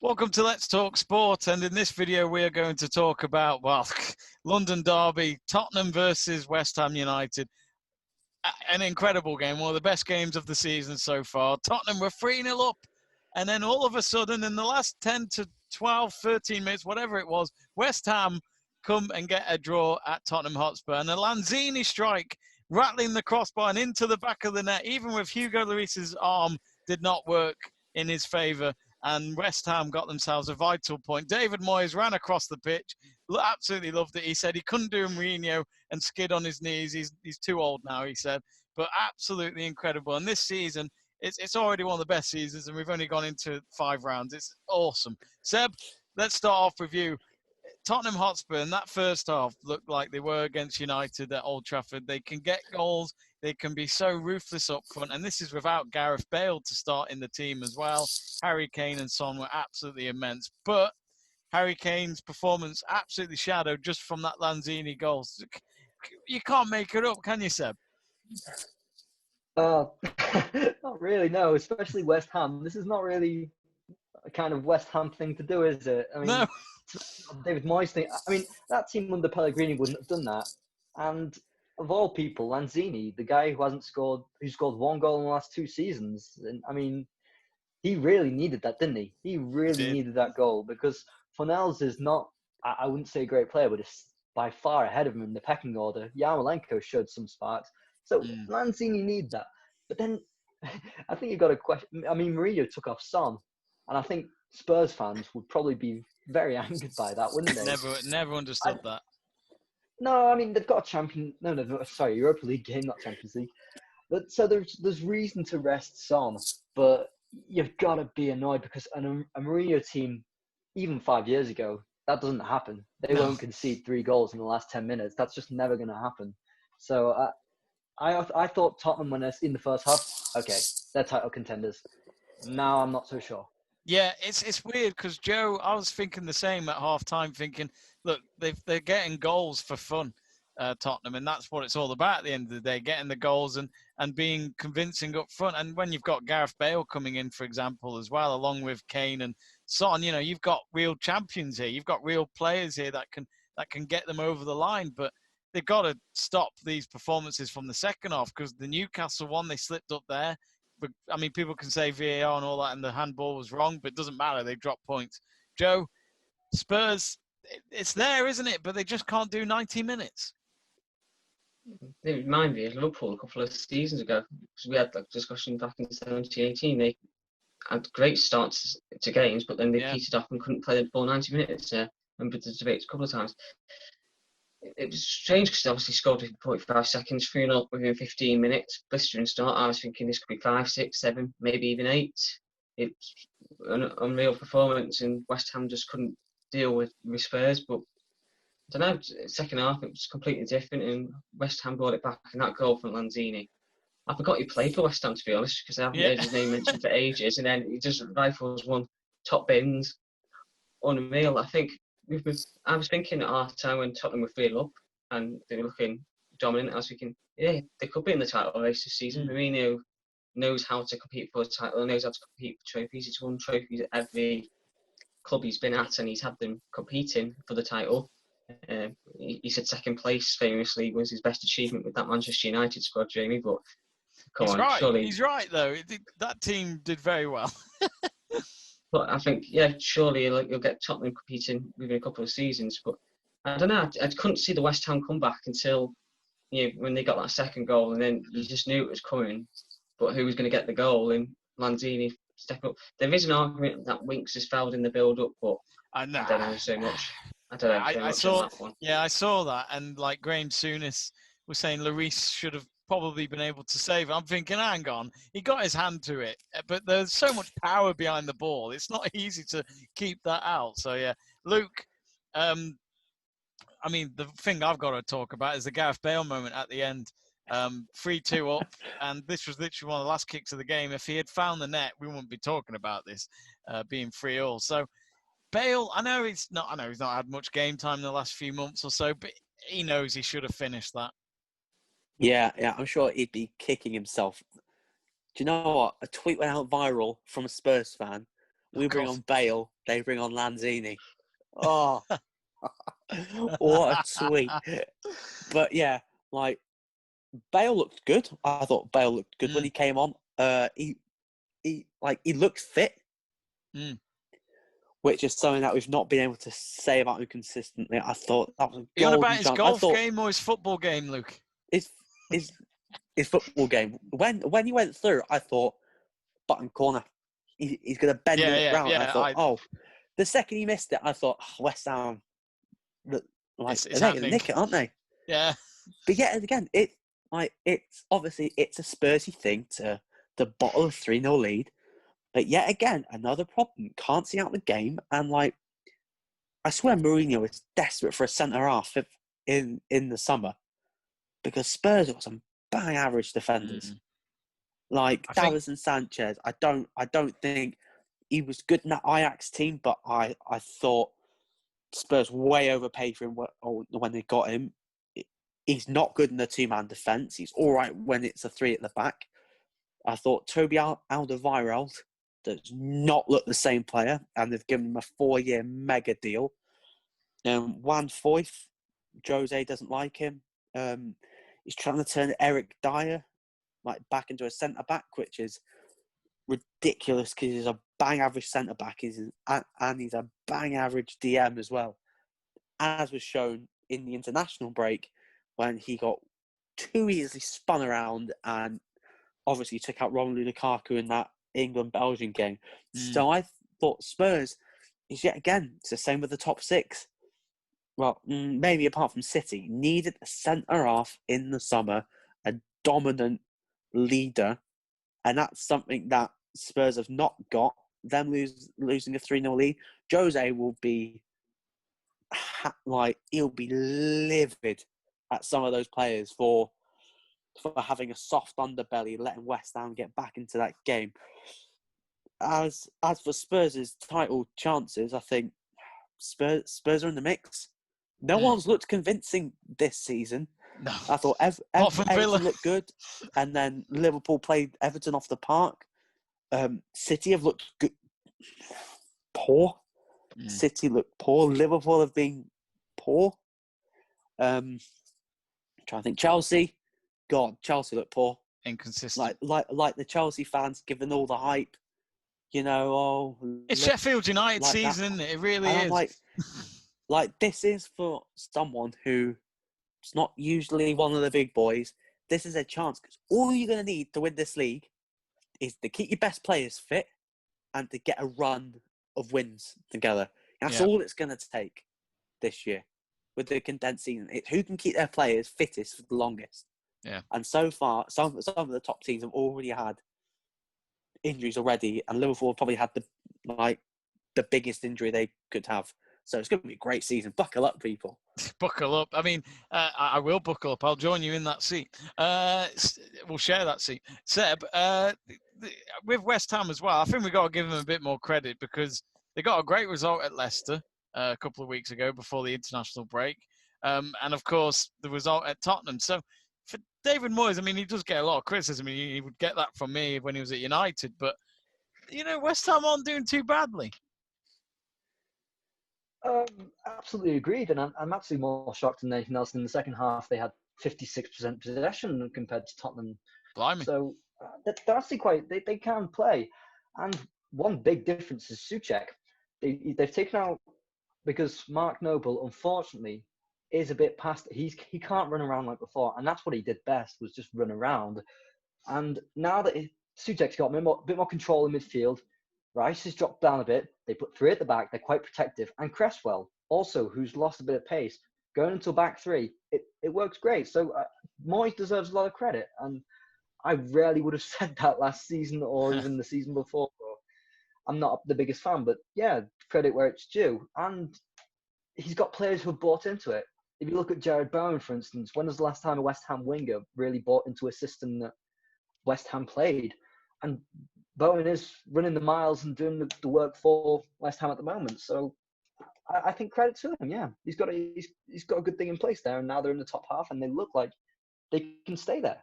Welcome to Let's Talk Sport, and in this video we are going to talk about, well, London Derby, Tottenham versus West Ham United. An incredible game, one of the best games of the season so far. Tottenham were 3-0 up, and then all of a sudden, in the last 10 to 12, 13 minutes, whatever it was, West Ham come and get a draw at Tottenham Hotspur. And a Lanzini strike, rattling the crossbar and into the back of the net, even with Hugo Lloris's arm, did not work in his favour. And West Ham got themselves a vital point. David Moyes ran across the pitch, absolutely loved it. He said he couldn't do Mourinho and skid on his knees. He's too old now, he said. But absolutely incredible. And this season, it's already one of the best seasons, and we've only gone into 5 rounds. It's awesome. Seb, let's start off with you. Tottenham Hotspur in that first half looked like they were against United at Old Trafford. They can get goals. They can be so ruthless up front. And this is without Gareth Bale to start in the team as well. Harry Kane and Son were absolutely immense. But Harry Kane's performance absolutely shadowed just from that Lanzini goal. You can't make it up, can you, Seb? Not really, no. Especially West Ham. This is not really a kind of West Ham thing to do, is it? I mean, No. David Moyes thing. I mean, that team under Pellegrini wouldn't have done that. And of all people, Lanzini, the guy who scored 1 goal in the last 2 seasons. And I mean, he really needed that, didn't he? He really needed that goal because Fornells is not, I wouldn't say a great player, but it's by far ahead of him in the pecking order. Yarmolenko showed some sparks. So Lanzini needed that. But then I think you've got a question. I mean, Mourinho took off Son. And I think Spurs fans would probably be very angered by that, wouldn't they? Never understood that. No, I mean, they've got a Europa League game, not Champions League. But so there's reason to rest Son, but you've got to be annoyed because a Mourinho team, even 5 years ago, that doesn't happen. They won't concede 3 goals in the last 10 minutes. That's just never going to happen. So I thought Tottenham, when in the first half, okay, they're title contenders. Now I'm not so sure. Yeah, it's weird because, Joe, I was thinking the same at half-time, thinking, look, they're getting goals for fun, Tottenham, and that's what it's all about at the end of the day, getting the goals and being convincing up front. And when you've got Gareth Bale coming in, for example, as well, along with Kane and Son, you know, you've got real champions here. You've got real players here that can get them over the line. But they've got to stop these performances from the second half because the Newcastle one, they slipped up there. But, I mean, people can say VAR and all that and the handball was wrong, but it doesn't matter. They dropped points. Joe, Spurs, it's there, isn't it? But they just can't do 90 minutes. It reminded me of Liverpool a couple of seasons ago. Because we had like discussion back in 17-18. They had great starts to games, but then they petered off and couldn't play the full 90 minutes. I remember the debates a couple of times. It was strange because they obviously scored within 45 seconds, 3-0 within 15 minutes. Blistering start. I was thinking this could be 5, 6, 7, maybe even 8. It's an unreal performance, and West Ham just couldn't deal with Spurs. But I don't know, second half it was completely different, and West Ham brought it back. And that goal from Lanzini, I forgot he played for West Ham, to be honest, because I haven't heard his name mentioned for ages. And then he just rifles one, top bins, unreal. I think. I was thinking at half time when Tottenham were 3 up and they were looking dominant, I was thinking, yeah, they could be in the title race this season. Mourinho knows how to compete for a title, knows how to compete for trophies. He's won trophies at every club he's been at, and he's had them competing for the title. He said second place famously was his best achievement with that Manchester United squad, Jamie. But surely he's right though. That team did very well. But I think, surely you'll get Tottenham competing within a couple of seasons. But I don't know. I couldn't see the West Ham comeback until when they got that second goal, and then you just knew it was coming. But who was going to get the goal? And Lanzini stepping up. There is an argument that Winks has failed in the build-up, but I don't know so much. I don't know so much on that one. Yeah, I saw that, and like Graham Souness was saying, Lloris should have probably been able to save it. I'm thinking, hang on, he got his hand to it, but there's so much power behind the ball. It's not easy to keep that out. So yeah, Luke, I mean, the thing I've got to talk about is the Gareth Bale moment at the end. 3-2 up, and this was literally one of the last kicks of the game. If he had found the net, we wouldn't be talking about this being 3-3. So Bale, I know he's not had much game time in the last few months or so, but he knows he should have finished that. Yeah, I'm sure he'd be kicking himself. Do you know what? A tweet went out viral from a Spurs fan. We bring on Bale they bring on Lanzini. Oh, what a tweet! But yeah, like Bale looked good. I thought Bale looked good when he came on. He looked fit, which is something that we've not been able to say about him consistently. I thought that was a You on golden about his chance. golf game or his football game, Luke? His football game. When he went through, I thought button corner. He's going to bend it round. I thought, the second he missed it, I thought, West Ham, like it's they're going to nick it, aren't they? Yeah. But yet again, it's obviously a Spursy thing to bottle a 3-0 lead. But yet again, another problem. Can't see out the game, and like I swear, Mourinho is desperate for a centre half in the summer because Spurs got some bang average defenders. Like Davies and Sanchez, I don't think he was good in that Ajax team, but I thought Spurs way overpaid for him when they got him. He's not good in the two-man defence. He's all right when it's a 3 at the back. I thought Toby Alderweireld does not look the same player, and they've given him a 4-year mega deal. Juan Foyth, Jose doesn't like him. He's trying to turn Eric Dyer back into a centre-back, which is ridiculous because he's a bang-average centre-back and he's a bang-average DM as well, as was shown in the international break when he got too easily spun around and obviously took out Romelu Lukaku in that England-Belgium game. So I thought Spurs is yet again, it's the same with the top 6. Well, maybe apart from City, needed a centre-half in the summer, a dominant leader, and that's something that Spurs have not got. Them losing a 3-0 lead, Jose will be he'll be livid at some of those players for having a soft underbelly, letting West Ham get back into that game. As for Spurs' title chances, I think Spurs are in the mix. No one's looked convincing this season. No. I thought Everton looked good, and then Liverpool played Everton off the park. City have looked good, poor. City looked poor. Liverpool have been poor. I'm trying to think. Chelsea looked poor. Inconsistent. Like the Chelsea fans giving all the hype. It's Sheffield United season, isn't it? It really is. This is for someone who's not usually one of the big boys. This is a chance because all you're going to need to win this league is to keep your best players fit and to get a run of wins together. That's all it's going to take this year with the condensed season. It's who can keep their players fittest for the longest. Yeah. And so far, some of the top teams have already had injuries already, and Liverpool probably had the biggest injury they could have. So it's going to be a great season. Buckle up, people. Buckle up. I mean, I will buckle up. I'll join you in that seat. We'll share that seat. Seb, with West Ham as well, I think we've got to give them a bit more credit because they got a great result at Leicester a couple of weeks ago before the international break. And, of course, the result at Tottenham. So for David Moyes, I mean, he does get a lot of criticism. He would get that from me when he was at United. But, West Ham aren't doing too badly. Absolutely agreed, and I'm actually more shocked than anything else. In the second half, they had 56% possession compared to Tottenham. Blimey. So they're actually they can play. And one big difference is Souček. They've taken out, because Mark Noble, unfortunately, is a bit past. He can't run around like before, and that's what he did best, was just run around. And now that Souček's got a bit more control in midfield, Rice has dropped down a bit. They put 3 at the back. They're quite protective. And Cresswell, also, who's lost a bit of pace, going into a back 3, it works great. So Moyes deserves a lot of credit. And I rarely would have said that last season or even the season before. I'm not the biggest fan, but yeah, credit where it's due. And he's got players who have bought into it. If you look at Jared Bowen, for instance, when was the last time a West Ham winger really bought into a system that West Ham played? And Bowen is running the miles and doing the work for West Ham at the moment. So I think credit to him. Yeah, he's got a good thing in place there, and now they're in the top half, and they look like they can stay there.